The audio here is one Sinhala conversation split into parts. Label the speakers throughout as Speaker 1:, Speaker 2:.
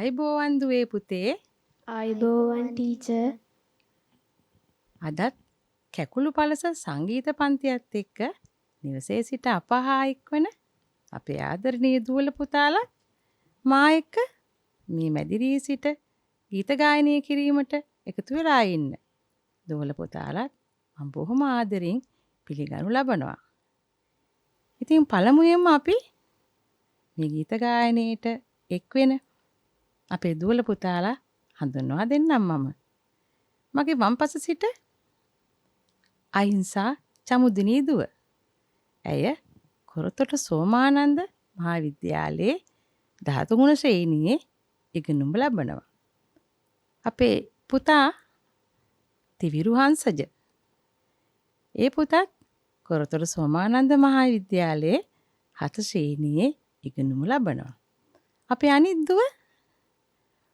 Speaker 1: ආයිබෝවන් දුවේ පුතේ.
Speaker 2: ආයිබෝවන් ටීචර්.
Speaker 1: අදත් කැකුළු පළස සංගීත පන්තියත් එක්ක නිවසේ සිට අපහා එක්වන අපේ ආදරණීය දුවල පුතාලා මා එක්ක මේ මැදිරියේ සිට ගීත ගායනය කිරීමට එකතු වෙලා ඉන්න. දුවල පුතාලාත් මම බොහොම ආදරෙන් පිළිගනු ලබනවා. ඉතින් පළමුවෙන්ම අපි මේ ගීත ගායනයේට එක්වෙන අපේ දුවල පුතාලා හඳුන්වා දෙන්නම් මම. මගේ වම්පස සිට අහිංසා චමුදිනී දුව. ඇය කොරතොට සෝමානන්ද මහාවිද්‍යාලයේ ධාතු ගුණ ශ්‍රේණියේ ඉගෙනුම ලබනවා. අපේ පුතා තිවිරු හංසජ. ඒ පුතත් කොරතොට සෝමානන්ද මහාවිද්‍යාලයේ 7 ශ්‍රේණියේ ඉගෙනුම ලබනවා. අපේ අනිත් දුව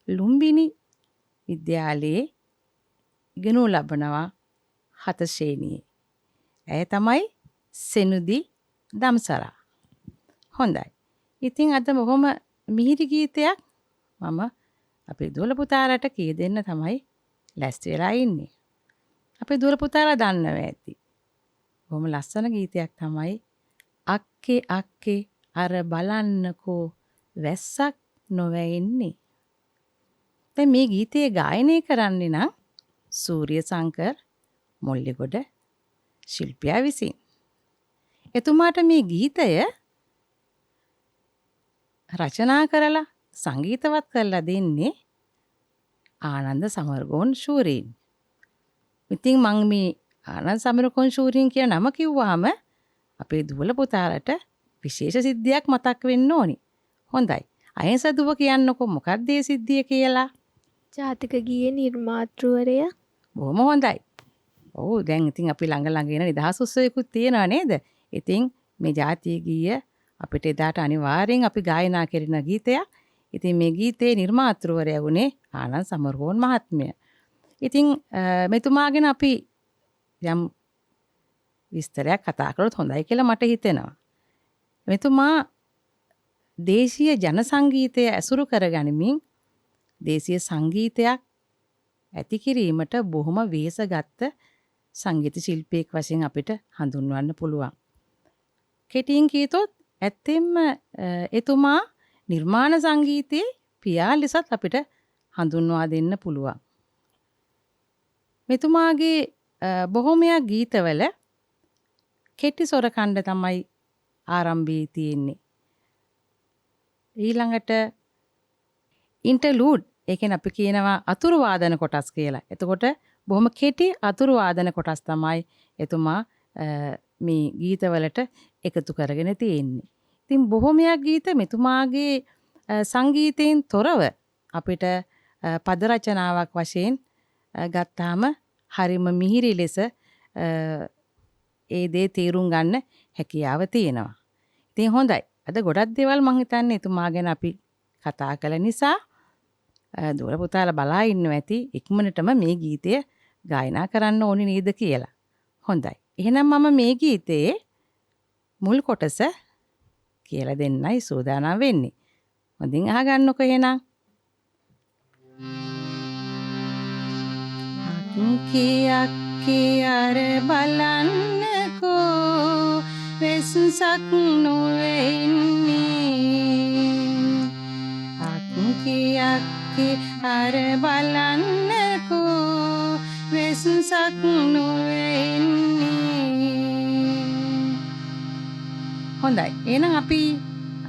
Speaker 1: ලුම්බිනි විද්‍යාලයේ ඉගෙනු ලබනවා 7 ශ්‍රේණියේ. ඇය තමයි සෙනුදි දම්සරා. හොඳයි. ඉතින් අද බොහොම මිහිරි ගීතයක් මම අපේ දුවල පුතාලට කී දෙන්න තමයි ලැස්ති වෙලා ඉන්නේ. අපේ දුවල පුතාලා දන්නවා ඇති. බොහොම ලස්සන ගීතයක් තමයි අක්කේ අක්කේ අර බලන්නකෝ වැස්සක් නොවැෙන්නේ. දැන් මේ ගීතයේ ගායනය කරන්නේ නම් සූර්ය සංකර් මොල්ලිගොඩ ශිල්පියා විසින්. එතුමාට මේ ගීතය රචනා කරලා සංගීතවත් කරලා දෙන්නේ ආනන්ද සමරගෝන් ශූරීන්. ඉතින් මම මේ ආනන්ද සමරගෝන් ශූරීන් කියන නම කිව්වහම අපේ දුවල පුතාලට විශේෂ සිද්ධියක් මතක් වෙන්න ඕනි. හොඳයි. අයස දුව කියන්නකො මොකක්ද ඒ සිද්ධිය කියලා?
Speaker 2: ජාතික ගීයේ නිර්මාතෘවරයා.
Speaker 1: බොහොම හොඳයි. ඔව් දැන් ඉතින් අපි ළඟ එන නිදහස් උත්සවයකුත් තියෙනවා නේද? ඉතින් මේ ජාතික ගීය අපිට එදාට අනිවාර්යෙන් අපි ගායනා කරන ගීතයක්. ඉතින් මේ ගීතේ නිර්මාතෘවරයා වුණේ ආනන්ද සමරගෝන් මහත්මයා. ඉතින් මෙතුමාගෙන අපි යම් විස්තරයක් කතා කරොත් හොඳයි කියලා මට හිතෙනවා. මෙතුමා දේශීය ජන සංගීතය ඇසුරු කරගනිමින් දේශීය සංගීතයක් ඇති කිරීමට බොහොම වෙහෙසගත් සංගීත ශිල්පියෙක් වශයෙන් අපිට හඳුන්වන්න පුළුවන්. කෙටියෙන් කියතොත් ඇත්තෙන්ම එතුමා නිර්මාණ සංගීතයේ පියා ලෙසත් අපිට හඳුන්වා දෙන්න පුළුවන්. මෙතුමාගේ බොහොමයක් ගීතවල කෙටි ස්වර ඛණ්ඩ තමයි ආරම්භයේ තියෙන්නේ. ඊළඟට ඉන්ටර්ලූඩ් ඒ කියන්නේ අපි කියනවා අතුරු වාදන කොටස් කියලා. එතකොට බොහොම කෙටි අතුරු වාදන කොටස් තමයි එතුමා මේ ගීතවලට එකතු කරගෙන තියෙන්නේ. ඉතින් බොහොමයක් ගීත මෙතුමාගේ සංගීතයෙන් තොරව අපිට පද රචනාවක් වශයෙන් ගත්තාම හරිම මිහිරි ලෙස ඒ දේ තේරුම් ගන්න හැකියාව තියෙනවා. ඉතින් හොඳයි. අද ගොඩක් දේවල් මම හිතන්නේ එතුමා ගැන අපි කතා කළ නිසා දුවල පුතාලා බලා ඉන්නවා ඇති ඉක්මනටම මේ ගීතය ගායනා කරන්න ඕනි නේද කියලා. හොඳයි. එහෙනම් මම මේ ගීතයේ මුල් කොටස කියලා දෙන්නයි සූදානම් වෙන්නේ. හොඳින් අහගන්නකො එහෙනම්. අක්කේ අක්කේ අර බලන්නකෝ වෙස්සක් නොවෙන්නේ. අක්කේ අක්කේ අර බලන්නකෝ වෙස්සක් නොවෙන්නේ. හොඳයි. එහෙනම් අපි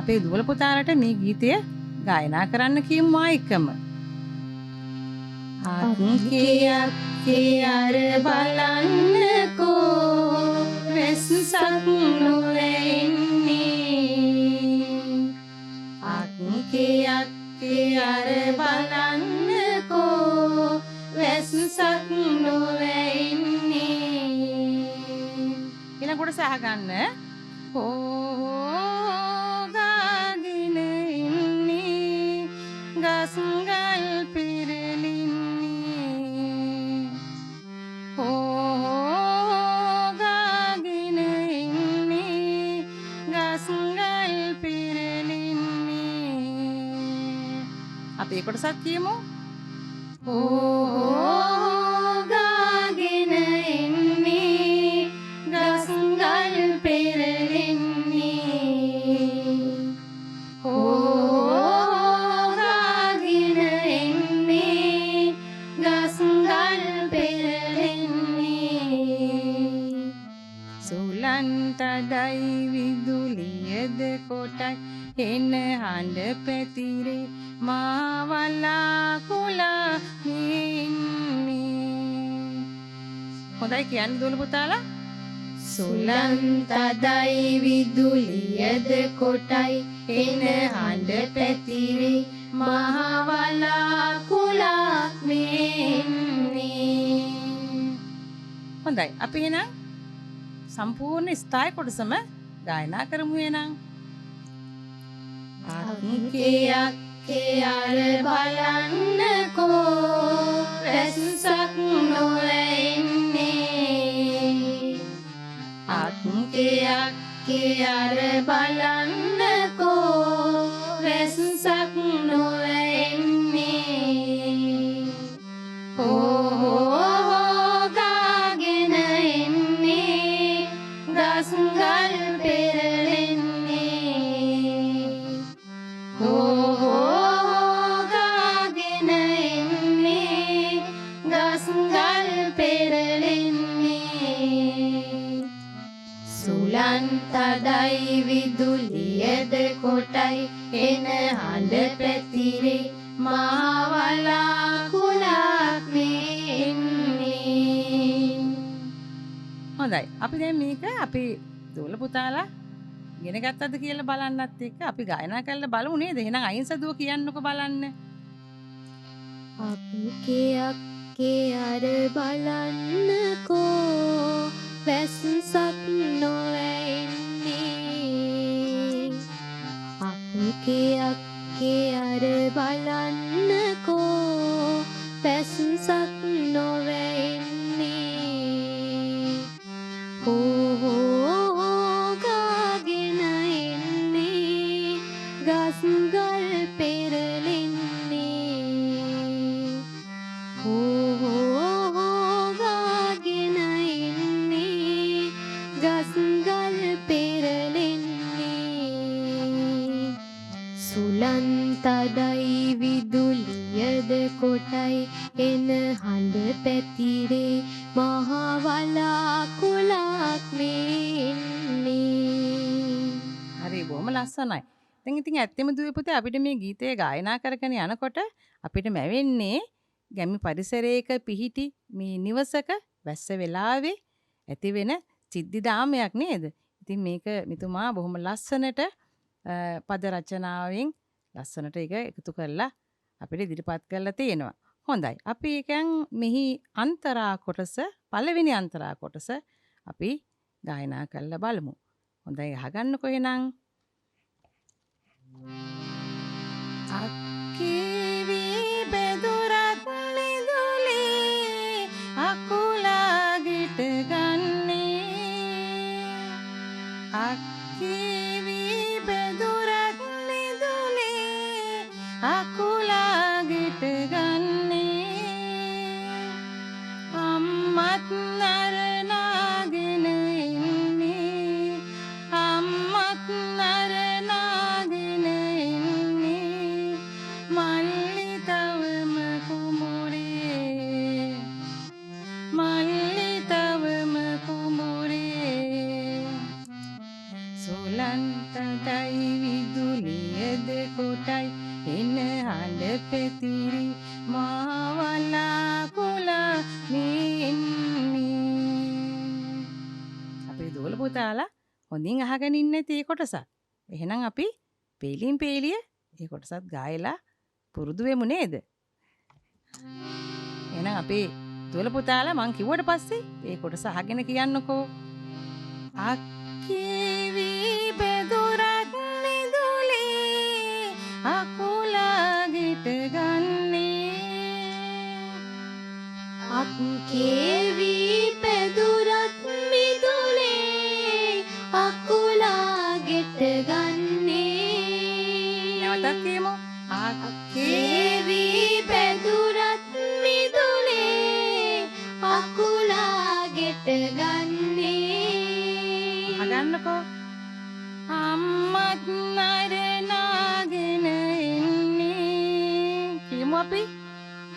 Speaker 1: අපේ දුවල පුතාලට මේ ගීතය ගායනා කරන්න කියමු ආයිකම. අක්කේ අක්කේ අර බලන්නකෝ වෙස්සක් නොවෙන්නේ. අක්කේ අක්කේ අර බලන්නකෝ වෙස්සක් නොවෙන්නේ. ඊළඟ කොටස අහගන්න. හොගාගෙන ඉන්නේ ගස්ගල් පෙරලින්නේ. හොගාගෙන ඉන්නේ ගස්ගල් පෙරලින්නේ. අපි කොටසත් කියමු.
Speaker 2: ගාගෙන එන්නේ ගස්ගල් පෙරලෙන්නේ ගාගෙන එන්නේ ගස්ගල් පෙරලෙන්නේ
Speaker 1: සුලන්තඩයි විදුලියද කොටයි එන හඬ පැතිරේ මාවලා කුලා ඉන්නේ. හොඳයි කියන්න දුවල පුතාලා.
Speaker 2: සුලන්තඩයි විදුලියද කොටයි එන හඬ පැතිරේ මහවලා කුලක් වෙන්නේ.
Speaker 1: හොඳයි අපි එහෙනම් සම්පූර්ණ ස්ථායි කොටසම ගායනා කරමු එහෙනම්.
Speaker 2: අක්කේ අක්කේ අර බලන්නකෝ රැස්සක් නොවෙන්නේ. අක්කේ අක්කේ අර බලන්නකෝ රැස්සක් නොවෙන්නේ. ගාගෙන එන්නේ ගස්ගල් පෙරලෙන්නේ. ගාගෙන එන්නේ ගස්ගල් පෙරලෙන්නේ. සුලන්තඩයි විදුලියද කොටයි එන හඬ පැතිරේ මහවලා කුලක් වෙන්නේ.
Speaker 1: හොඳයි අපි දැන් මේක අපි දුවල පුතාලා ඉගෙන ගත්තද කියලා බලන්නත් එක්ක අපි ගායනා කරලා බලමු නේද? එහෙනම් අයින්සදුව කියන්නකො බලන්න.
Speaker 2: අක්කේ අක්කේ අර බලන්නකෝ වැස්සක් නොවෙන්නේ. අක්කේ අක්කේ අර බලන්නකෝ වැස්සක් නොවෙන්නේ. ගාගෙන එන්නේ ගස්ගල් පෙරලෙන්නේ. ගාගෙන එන්නේ ගස්ගල් පෙරලෙන්නේ. සුලන්තඩයි විදුලියද කොටයි එන හඬ පැතිරේ මහවලා කුලක් වෙන්නේ.
Speaker 1: හරි බොහොම ලස්සනයි. දැන් ඉතින් ඇත්තම දුවේ පුතේ අපිට මේ ගීතය ගායනා කරගෙන යනකොට අපිට මැවෙන්නේ ගැමි පරිසරයක පිහිටි මේ නිවසක වැස්ස වෙලාවේ ඇති වෙන සිද්ධි දාමයක් නේද? ඉතින් මේක මිතුමා බොහොම ලස්සනට පද රචනාවෙන් ලස්සනට ඒක එකතු කරලා අපිට ඉදිරිපත් කරලා තියෙනවා. හොඳයි. අපි එකෙන් මෙහි අන්තරා කොටස පළවෙනි අන්තරා කොටස අපි ගායනා කරලා බලමු. හොඳයි අහගන්නකො එහෙනම්. අක්කේවි බෙදුරක් මිදුලි අකුලා ගිට ගන්නේ. අක්කේවි බෙදුරක් මිදුලි අකුලා ගිට ගන්නේ. අම්මත් නරනාගෙන ඉන්නේ. අම්මත් නරනාගෙන ඉන්නේ. මල්ලි තවම කුඹුරේ. මල්ලි තවම කුඹුරේ. සුලන්තඩයි විදුලියද කොටයි එන හඬ පැතිරි මාවලා කුලා ඉන්නේ. අපේ දෝල පුතාලා හොඳින් අහගෙන ඉන්නේ තේ කොටසක්. එහෙනම් අපි පේලින් පේලිය මේ කොටසත් ගායලා පුරුදු වෙමු නේද? එහෙනම් අපේ දෝල පුතාලා මං කිව්වට පස්සේ මේ කොටස අහගෙන කියන්නකෝ. අක්කේවි බෙදුරක් මිදුලි අකුලා ගිට ගන්නේ.
Speaker 2: අක්කේවි බෙදුරක් මිදුලේ අකුලා ගෙට ගන්නේ.
Speaker 1: නැවතත් කියමු.
Speaker 2: අක්කේවි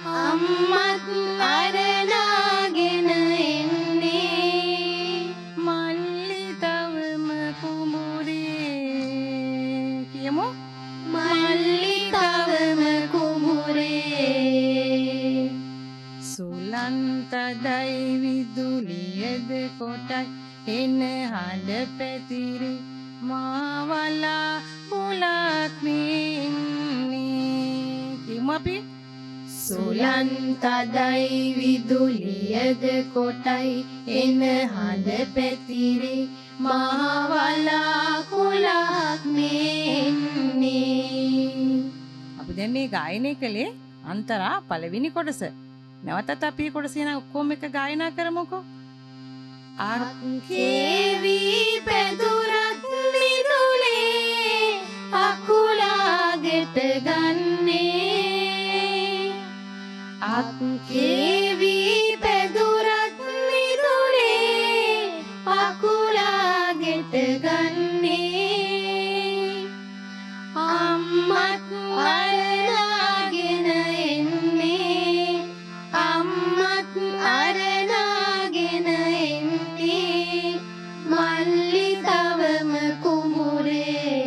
Speaker 2: අම්මත් අරනාගෙන එන්නේ
Speaker 1: මල්ලි තවම කුඹුරේ කියමු
Speaker 2: මල්ලි තවම කුඹුරේ
Speaker 1: සුලන් තදයි විදුලියද කොටයි එන හඬ පැතිරි මාවලා බුලක් නින්නේ කියමු අපි
Speaker 2: සුලන් තදයි විදුලියද කොටයි එන හඬ පැතිරේ මහවලා කුලක් මෙන්නේ
Speaker 1: අපි දැන් මේ ගායනය කළේ අන්තරා පළවෙනි කොටස. නැවතත් අපි මේ කොටස යන ඔක්කොම එක ගායනා කරමුකෝ.
Speaker 2: අක්කේවි පැදුරත් මිදුලේ අකුලාගෙට ගන්නේ අක්කේවි පැදුරත් මිදුලේ අකුලාගෙට ගන්නේ අම්මත් අරනාගෙන එන්නේ අම්මත් අරනාගෙන එන්නේ මල්ලි තවම කුඹුරේ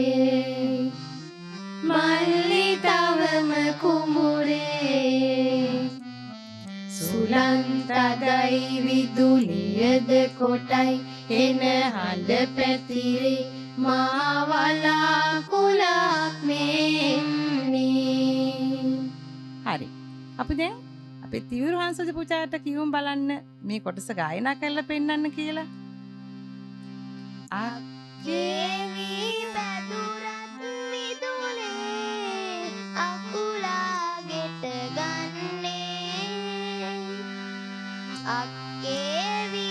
Speaker 2: මල්ලි තවම කුඹුරේ සුලන් තදයි විදුලියද කොටයි එන හඬ පැතිරේ මාවලා කුලක් මෙන්නේ
Speaker 1: හරි. අපි දැන් අපේ තිවිරු හංසජ පුචාට කියමු බලන්න මේ කොටස ගායනා කරලා පෙන්නන්න කියලා.
Speaker 2: අක්කේවි පැදුරත් මිදුලේ අකුලාගෙට ගන්නේ අක්කේවි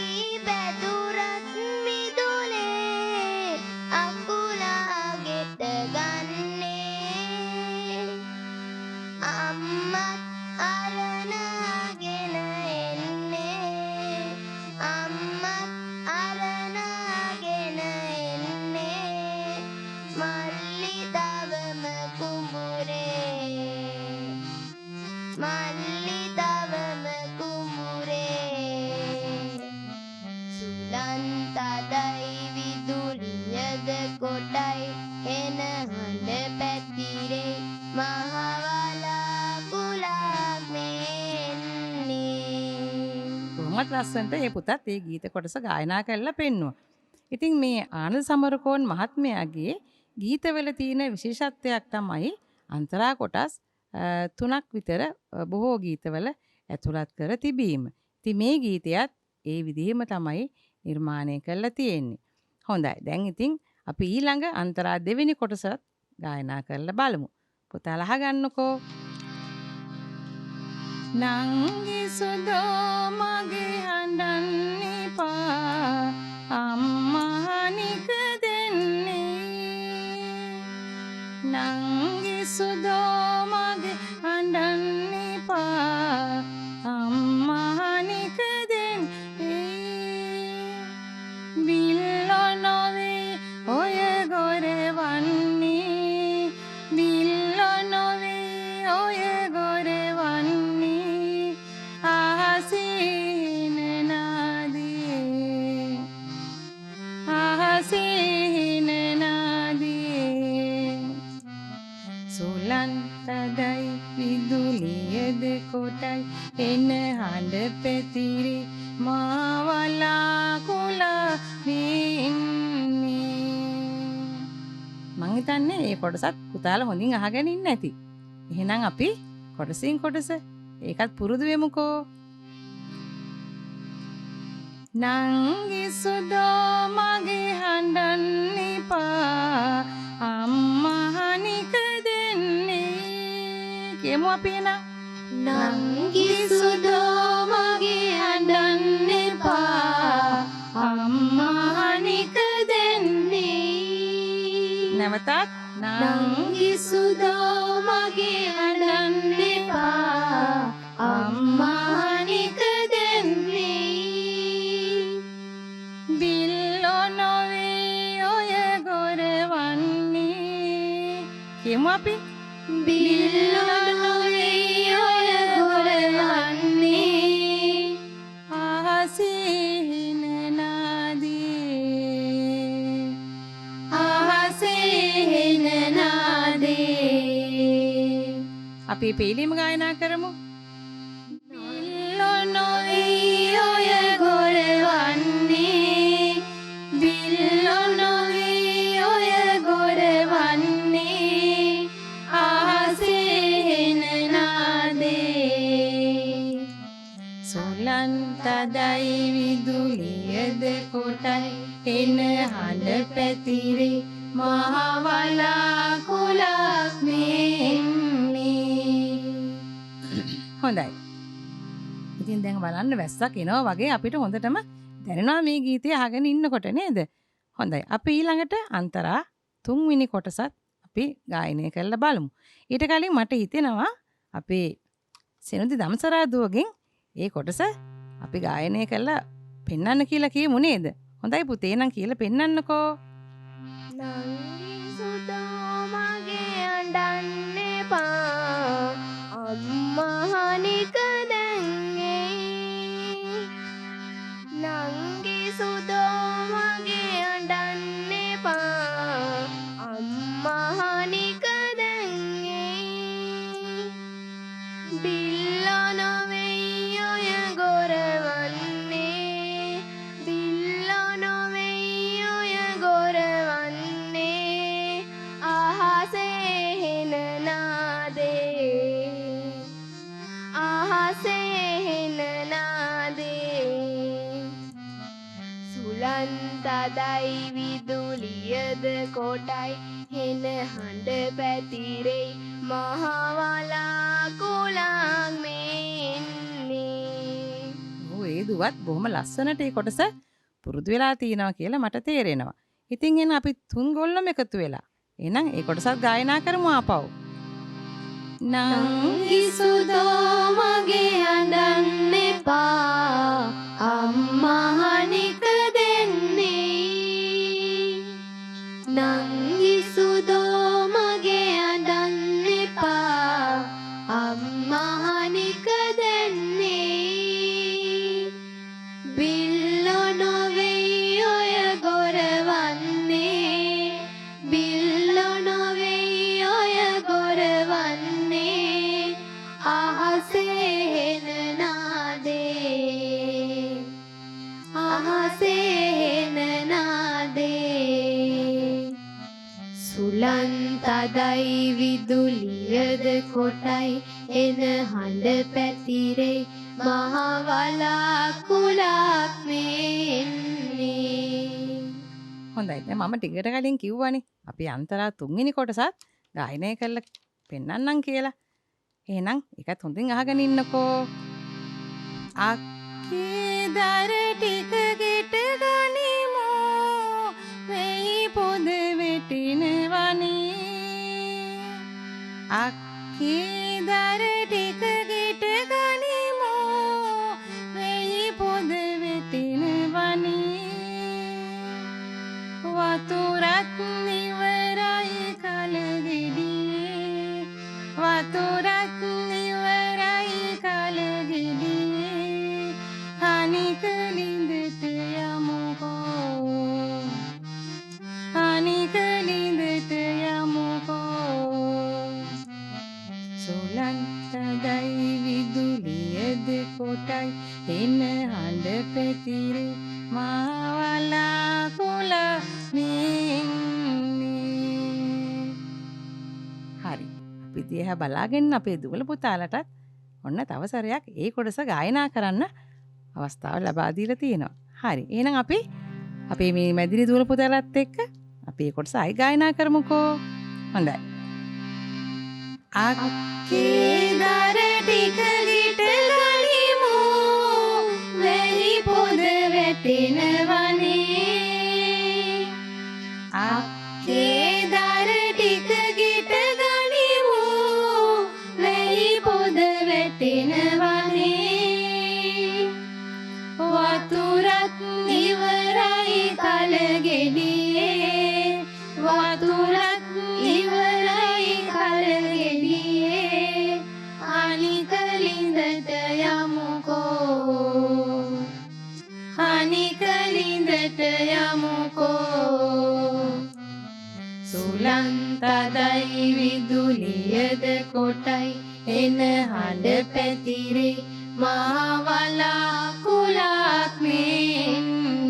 Speaker 2: පැදුරත් මිදුලේ අකුලාගෙට ගන්නේ අම්මත් අරනාගෙන එන්නේ අම්මත් අරනාගෙන එන්නේ මල්ලි තවම කුඹුරේ මල්ලි තවම කුඹුරේ සුලන් තදයි විදුලියද කොටයි එන හඬ පැතිරේ මහවලා කුලක් මෙන්නේ
Speaker 1: කොහොමත් ලස්සනට මේ පුතත් මේ ගීත කොටස ගායනා කරලා පෙන්නුවා. ඉතින් මේ ආනන්ද සමරකෝන් මහත්මයාගේ ගීතවල තියෙන විශේෂත්වයක් තමයි අන්තරා කොටස් තුනක් විතර බොහෝ ගීතවල ඇතුළත් කර තිබීම. ඉතින් මේ ගීතයත් ඒ විදිහම තමයි නිර්මාණය කරලා තියෙන්නේ. හොඳයි. දැන් ඉතින් අපි ඊළඟ අන්තරා දෙවෙනි කොටසත් ගායනා කරලා බලමු. පුතාලා අහගන්නකෝ. නංගි සුදෝ මගේ හඬන්න එපා අම්මා නික දෙන්නේ නංගි සුදෝ මගේ හඬන්න එපා අම්මා නික දෙන්නේ බිල්ලෝ නොවේ ඔය ගොරවන්නේ බිල්ලෝ නොවේ ඔය ගොරවන්නේ අහසින නාදේ අහසින නාදේ සුලන් තදයි විදුලියද කොටයි එන හඬ පැතිරි මාවලා කුලා වෙන්නේ මං හිතන්නේ මේ කොටසත් පුතාලා හොඳින් අහගෙන ඉන්න ඇති. එහෙනම් අපි කොටසින් කොටස ඒකත් පුරුදු වෙමුකෝ. නංගි සුදෝ මගේ හඬන්න එපා අම්මා නික දෙන්නේ කියමු අපි එනම්
Speaker 2: නංගි සුදෝ මගේ හඬන්න එපා අම්මා නික දෙන්නේ
Speaker 1: නැවතත්
Speaker 2: නංගි සුදෝ මගේ හඬන්න එපා අම්මා නික දෙන්නේ
Speaker 1: බිල්ලෝ නොවේ ඔය ගොරවන්නේ කියමු අපි
Speaker 2: බිල්ලෝ නොවේ ඔය ගොරවන්නේ
Speaker 1: අපි පේලිම ගායනා කරමු.
Speaker 2: බිල්ලො නොවී ඔය ගොරවන්නේ බිල්ලො නොවී ඔය ගොරවන්නේ අහසේ හෙන නාදේ
Speaker 1: සුලන් තදයි විදුලියද කොටයි එන හඬ පැතිරේ
Speaker 2: මහවලාකුලක් මෙන්නේ.
Speaker 1: හොඳයි. ඉතින් දැන් බලන්න වැස්සක් එනවා වගේ අපිට හොඳටම දැනෙනවා මේ ගීතය අහගෙන ඉන්නකොට නේද? හොඳයි. අපි ඊළඟට අන්තරා 3 වෙනි කොටසත් අපි ගායනය කරලා බලමු. ඊට කලින් මට හිතෙනවා අපේ සෙනුදි දම්සරාදුවගෙන් ඒ කොටස අපි ගායනය කරලා පෙන්වන්න කියලා කියමු නේද? හොඳයි පුතේ නම් කියලා පෙන්වන්නකෝ.
Speaker 2: නංගි සුදෝ මගේ අඬන්න එපා අම්මා හනික දැන්ගේ නංගි සුදෝ මගේ අඬන්න එපා අම්මා හනික දැන්ගේ බිල්ලෝ නොවෙයි ඔය ගොරවන්නේ බිල්ලෝ නොවෙයි ඔය ගොරවන්නේ අහසේ හෙන නාදේ අහසේ හෙන නාදේ සුලන් තදයි විදුලියද කොටයි හෙන හඬ පැතිරේ මහවලාකුලක් මෙන්නේ.
Speaker 1: ඒ දුවත් බොහොම ලස්සනට ඒ කොටස පුරුදු වෙලා තියෙනවා කියලා මට තේරෙනවා. ඉතින් එන අපි තුන් ගොල්ලොම එකතු වෙලා එහෙනම් ඒ කොටසත් ගායනා කරමු ආපහු.
Speaker 2: නංගි සුදෝ මගේ අඬන්න එපා අම්මා හනික දෙන්නේ නංගි සුදෝ මගේ අඬන්න එපා අම්මා හනික දෙන්නේ බිල්ලෝ නොවෙයි ඔය ගොරවන්නේ බිල්ලෝ නොවෙයි ඔය ගොරවන්නේ අහසේ හෙන නාදේ අහසේ හෙන නාදේ සුලන් තදයි විදුලියද කොටයි එන හඬ පැතිරේ මහවලාකුලක් මෙන්නේ.
Speaker 1: හොඳයි. දැන් මම ටිකට කලින් කිව්වනේ අපි අන්තරා 3 වෙනි කොටසත් ගායනය කරලා පෙන්වන්නම් කියලා. එහෙනම් ඒකත් හොඳින් අහගෙන ඉන්නකෝ. අක්කේ දර ටික ගෙට ගනිමු වෙයි පොද වෙටිනවනේ. අක්කේ දර ටික ගෙට ගනිමු වෙයි පොද වෙටිනවනේ. වතුරත් නිවරයි කලගෙඩියේ වතුරත් නිවරයි කලගෙඩියේ අනික ලිඳට යමුකෝ අනික ලිඳට යමුකෝ සුලන් තදයි විදුලියද කොටයි එන හඬ පැතිරේ මහවලාකුල මෙන්නේ. හරි. අපි දිහා බලාගෙන අපේ දුවල පුතාලටත් ඔන්න තව සැරයක් ඒ කොටස ගායනා කරන්න අවස්ථාව ලබා දීලා තියෙනවා. හරි. එහෙනම් අපි අපේ මේ මැදිරි දුවල පුතාලත් එක්ක අපි ඒ කොටස ආයි ගායනා කරමුකෝ. හොඳයි.
Speaker 2: අක්කේ දර ටික ගිට ගනිමු වෙයි පොද වැටෙනවනේ අක්කේ දර ටික ගිට ගනිමු වෙයි පොද වැටෙනවනේ වතුරත් ඉවරයි කලගෙඩියේ වතුරත් ඉවරයි කලගෙඩියේ අනික ලිඳට යමුකෝ අනික ලිඳට යමුකෝ සුලන් තදයි විදුලියද කොටයි එන හඬ පැතිරේ මහවලාකුලක් මෙන්නේ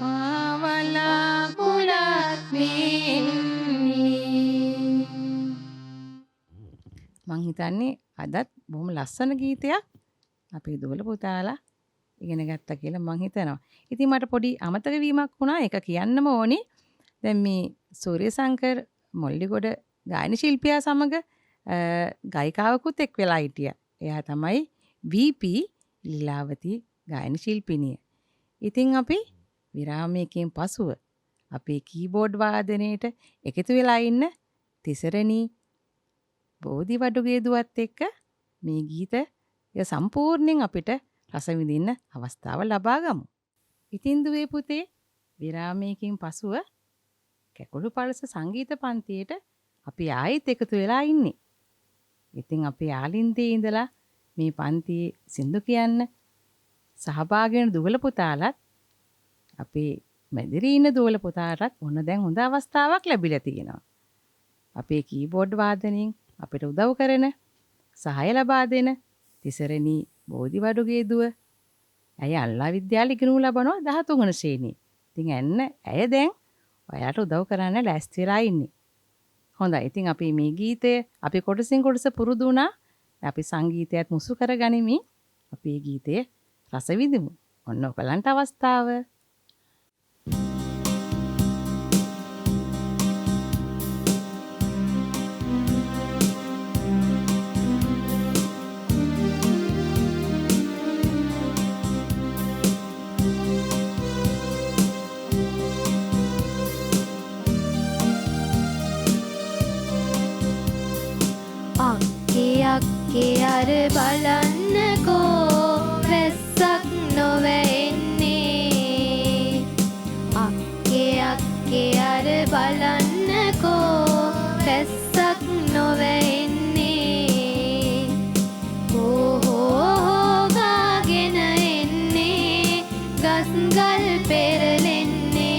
Speaker 2: මහවලාකුලක් මෙන්නේ.
Speaker 1: මං හිතන්නේ අදත් බොහොම ලස්සන ගීතයක් අපේ දුවල පුතාලා ඉගෙන ගත්තා කියලා මං හිතනවා. ඉතින් මට පොඩි අමතක වීමක් වුණා. ඒක කියන්නම ඕනේ. දැන් මේ සූර්යසංකර් මොල්ලිගොඩ ගායන ශිල්පියා සමග ගායිකාවකුත් එක් වෙලා හිටියා. එයා තමයි VP ලීලාවතී ගායන ශිල්පිනිය. ඉතින් අපි විරාමයකින් පසුව අපේ කීබෝඩ් වාදනයේට එකතු වෙලා ඉන්න තිසරණී බෝධිවඩුගේ දුවත් එක්ක මේ ගීතය සම්පූර්ණයෙන් අපිට රස විඳින්න අවස්ථාව ලබා ගමු. ඉතින් දුවේ පුතේ විරාමයකින් පසුව කැකුළු පළස සංගීත පන්තියට අපි ආයෙත් එකතු වෙලා ඉන්නේ. ඉතින් අපි ආලින්දේ ඉඳලා මේ පන්තියේ සින්දු කියන්න සහභාගී වෙන දුවල පුතාලත් අපේ මැදිරියේ ඉන්න දුවල පුතාලටත් ඔන්න දැන් හොඳ අවස්ථාවක් ලැබිලා තියෙනවා. අපේ කීබෝඩ් වාදනයෙන් අපිට උදව් කරන සහාය ලබා දෙන තිසරණී බෝධිවඩුගේ දුව ඇය අල්ලා විද්‍යාලේ ඉගෙනු ලබනවා 13 වන ශ්‍රේණියේ. ඉතින් ඇන්න ඇය දැන් ඔයාලට උදව් කරන්න ලෑස්ති වෙලා ඉන්නේ. හොඳයි. ඉතින් අපි මේ ගීතය අපි කොටසින් කොටස පුරුදු වුණා. අපි සංගීතයත් මුසු කරගනිමින් අපි මේ ගීතය රස විඳිමු. ඔන්න ඔයගලන්ට අවස්ථාව.
Speaker 2: අක්කේ අර බලන්නකෝ වැස්සක් නොවැෙන්නේ. අක්කේ අර බලන්නකෝ වැස්සක් නොවැෙන්නේ. හෝ ගාගෙන එන්නේ ගස්ගල් පෙරලෙන්නේ.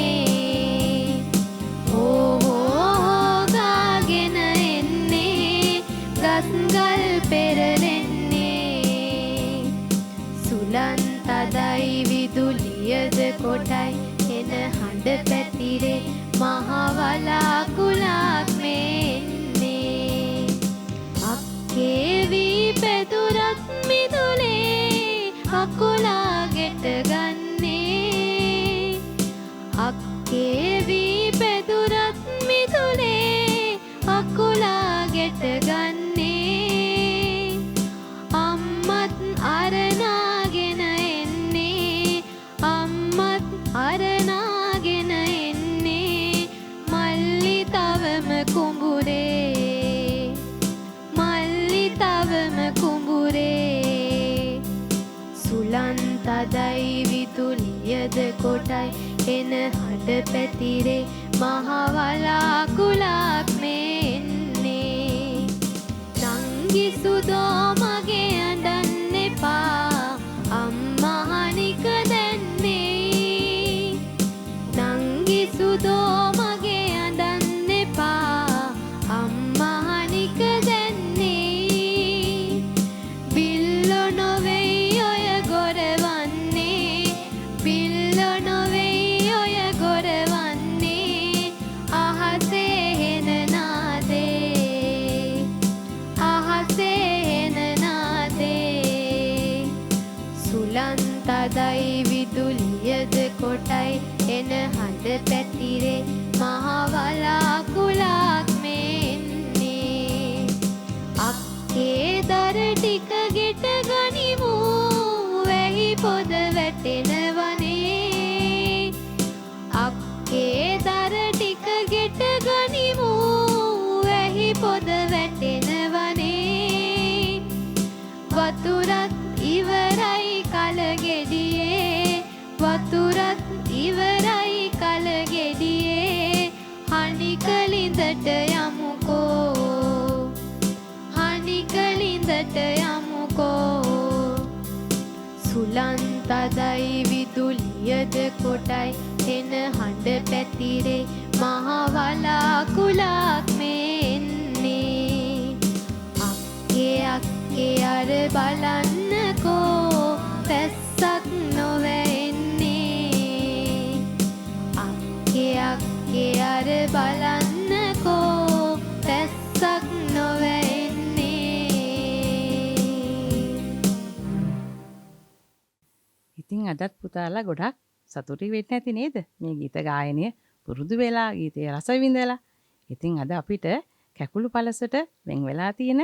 Speaker 2: හෝ ගාගෙන එන්නේ ගස්ගල් පෙරලෙන්නේ. සුලන් තදයි විදුලියද කොටයි එන හඬ පැතිරේ මහවලාකුලක් මෙන්නේ. අක්කේ වී පැදුරත් මිදුලේ අකුලා ගෙට ගන්නේ. අක්කේ වී පැදුරත් මිදුලේ අකුලා ගෙට ගන්නේ. අම්මත් අරනාගෙන එන්නේ. අම්මත් අරනාගෙන එන්නේ. මල්ලි තවම කුඹුරේ. මල්ලි තවම කුඹුරේ. සුලන් තදයි විදුලියද කොටයි එන හඬ පැතිරේ මහවලාකුලක් මෙන්නේ. නංගි සුදෝ මගේ අඬන්න එපා අම්මා හනික දැන්නේ. නංගි සුදෝ මගේ අඬන්න එපා අම්මා හනික දැන්නේ. බිල්ලෝ නොවෙයි ඔය ගොරවන්නේ. බිල්ලෝ නොවෙයි ඔය ගොරවන්නේ. අහසේ හෙන නාදේ. අහසේ හෙන නාදේ. සුලන් තදයි විදුලියද කොටයි එන හඬ පැතිරේ මහවලාකුලක් මෙන්නේ. අක්කේ දර ටික ගෙට ගනිමු වැහි පොද වැටෙනවනේ. අක්කේ දර ටික ගෙට ගනිමු වැහි පොද වැටෙනවනේ. වතුරත් ඉවරයි කලගෙඩියේ. වතුරත් ඉවරයි කලගෙඩියේ. හනික ලිඳට යමුකෝ. හනික ලිඳට යමුකෝ. සුලන් තදයි විදුලියද කොටයි එන හඬ පැතිරේ මහවලාකුලක් මෙන්නේ. අක්කේ අර බලන්නකෝ පැස්සක් නොවැෙන්නේ අක්කේ අර බලන්නකෝ පැස්සක් නොවැෙන්නේ
Speaker 1: ඉතින් අදත් පුතාලා ගොඩක් සතුටි වෙන්න ඇති නේද? මේ ගීත ගායනය පුරුදු වෙලා ගීතය රස විඳලා. ඉතින් අද අපිට කැකුළු පළසට වෙන් වෙලා තියෙන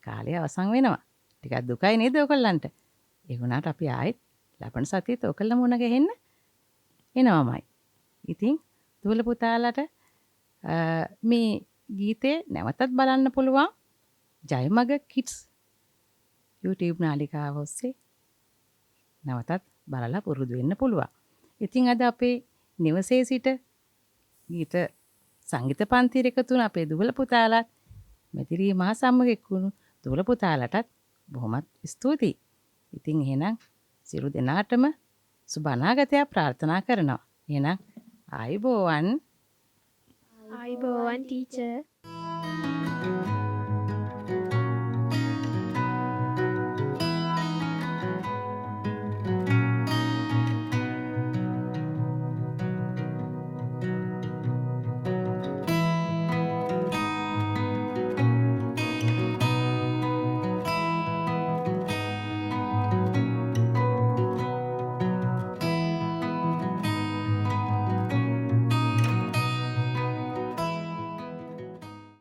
Speaker 1: කාලය අවසන් වෙනවා. ටිකක් දුකයි නේද ඔයගොල්ලන්ට? ඒ වුණාට අපි ආයෙත් ලබන සතියේත් ඔයගොල්ලෝ මුණ ගැහෙන්න එනවමයි. ඉතින් දුවල පුතාලට මේ ගීතේ නැවතත් බලන්න පුළුවන් ජයමග කිඩ්ස් YouTube නාලිකාව ඔස්සේ නැවතත් බලලා පුරුදු වෙන්න පුළුවන්. ඉතින් අද අපේ නිවසේ සිට ගීත සංගීත පන්තියට එකතු වුණ අපේ දුවල පුතාලාත් මෙතිරී මහ සම්මග එක්වුණු දුවල පුතාලටත් බොහොමත් ස්තුතියි. ඉතින් එහෙනම් සියලු දෙනාටම සුබ අනාගතයක් ප්‍රාර්ථනා කරනවා. එහෙනම් ආයුබෝවන්.
Speaker 2: ආයිබෝවන් ටීචර්